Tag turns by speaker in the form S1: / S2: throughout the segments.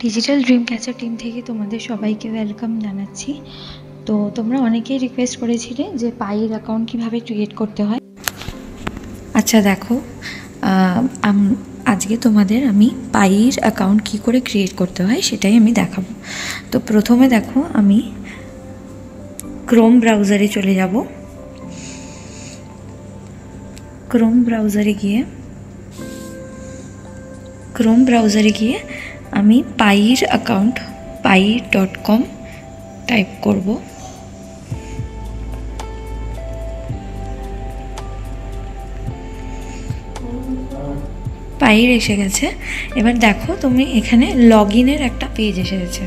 S1: Digital dream catcher team থেকে তোমাদের সবাইকে ওয়েলকাম জানাচ্ছি। তো তোমরা অনেকেই রিকোয়েস্ট করেছিলে যে পাইর অ্যাকাউন্ট কীভাবে ক্রিয়েট করতে হয়। আচ্ছা দেখো, আজকে তোমাদের আমি পাইর অ্যাকাউন্ট কী করে ক্রিয়েট করতে হয় সেটাই আমি দেখাবো। তো প্রথমে দেখো, আমি ক্রোম ব্রাউজারে চলে যাব। ক্রোম ব্রাউজারে গিয়ে আমি পাইর অ্যাকাউন্ট pair.com টাইপ করব। পাইর এসে গেছে। এবার দেখো, তুমি এখানে লগ ইনের একটা পেজ এসে গেছে।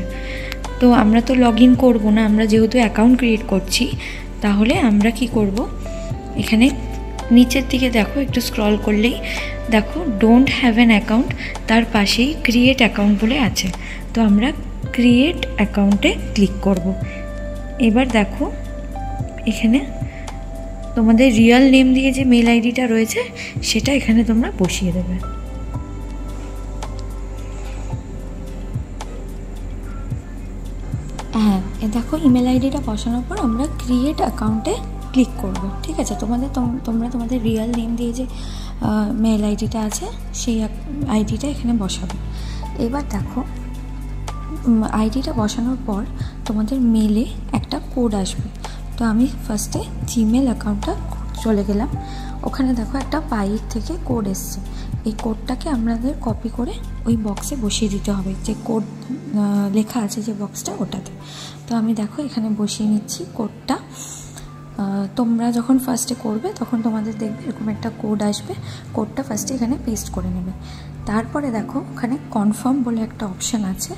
S1: তো আমরা তো লগ ইন করবো না, আমরা যেহেতু অ্যাকাউন্ট ক্রিয়েট করছি, তাহলে আমরা কি করব, এখানে নিচের দিকে দেখো, একটু স্ক্রল করলেই দেখো ডোন্ট হ্যাভ অ্যান অ্যাকাউন্ট, তার পাশেই ক্রিয়েট অ্যাকাউন্ট বলে আছে। তো আমরা ক্রিয়েট অ্যাকাউন্টে ক্লিক করব। এবার দেখো, এখানে তোমাদের রিয়েল নেম দিয়ে যে মেল আইডিটা রয়েছে সেটা এখানে তোমরা বসিয়ে দেবে। হ্যাঁ, দেখো ইমেল আইডিটা বসানোর পর আমরা ক্রিয়েট অ্যাকাউন্টে ক্লিক করব। ঠিক আছে, তোমরা তোমাদের রিয়েল নেম দিয়ে যে মেল আইডিটা আছে সেই আইডিটা এখানে বসাবে। এবার দেখো, আইডিটা বসানোর পর তোমাদের মেলে একটা কোড আসবে। তো আমি ফার্স্টে জিমেল অ্যাকাউন্টটা চলে গেলাম। ওখানে দেখো একটা পাইর থেকে কোড এসছে। এই কোডটাকে আমাদের কপি করে ওই বক্সে বসিয়ে দিতে হবে, যে কোড লেখা আছে যে বক্সটা ওটাতে। তো আমি দেখো এখানে বসিয়ে নিচ্ছি কোডটা। তোমরা যখন ফার্স্টে করবে তখন তোমাদের দেখবে এরকম একটা কোড আসবে। কোডটা ফার্স্টে এখানে পেস্ট করে নেবে। তারপরে দেখো ওখানে কনফার্ম বলে একটা অপশান আছে।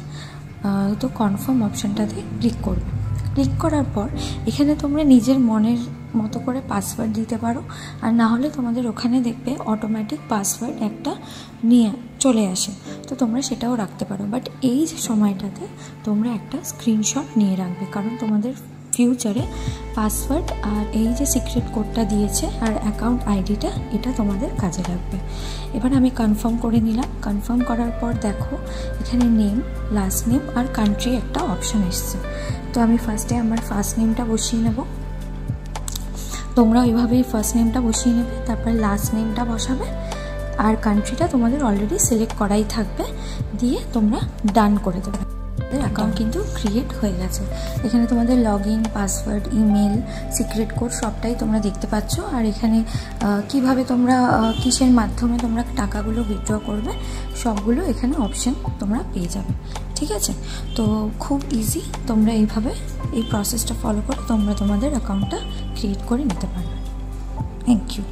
S1: তো কনফার্ম অপশানটাতে ক্লিক করবে। ক্লিক করার পর এখানে তোমরা নিজের মনের মতো করে পাসওয়ার্ড দিতে পারো, আর না হলে তোমাদের ওখানে দেখবে অটোমেটিক পাসওয়ার্ড একটা নিয়ে চলে আসে, তো তোমরা সেটাও রাখতে পারো। বাট এই সময়টাতে তোমরা একটা স্ক্রিনশট নিয়ে রাখবে, কারণ তোমাদের ফিউচারে পাসওয়ার্ড আর এই যে সিক্রেট কোডটা দিয়েছে আর অ্যাকাউন্ট আইডিটা, এটা তোমাদের কাজে লাগবে। এবার আমি কনফার্ম করে নিলাম। কনফার্ম করার পর দেখো এখানে নেম, লাস্ট নেম আর কান্ট্রি একটা অপশান এসছে। তো আমি ফার্স্টে আমার ফার্স্ট নেমটা বসিয়ে নেব। তোমরা ওইভাবেই ফার্স্ট নেমটা বসিয়ে নেবে, তারপর লাস্ট নেমটা বসাবে, আর কান্ট্রিটা তোমাদের অলরেডি সিলেক্ট করাই থাকবে, দিয়ে তোমরা ডান করে দেবে। অ্যাকাউন্ট কিন্তু ক্রিয়েট হয়ে গেছে। এখানে তোমাদের log in, password, email, secret code সবটাই তোমরা দেখতে পাচ্ছ। আর এখানে কিভাবে তোমরা কিসের মাধ্যমে তোমরা টাকাগুলো উইথড্র করবে সবগুলো এখানে অপশান তোমরা পেয়ে যাবে। ঠিক আছে, তো খুব ইজি। তোমরা এইভাবে এই প্রসেসটা ফলো করে তোমরা তোমাদের অ্যাকাউন্টটা ক্রিয়েট করে নিতে পারবে। Thank you.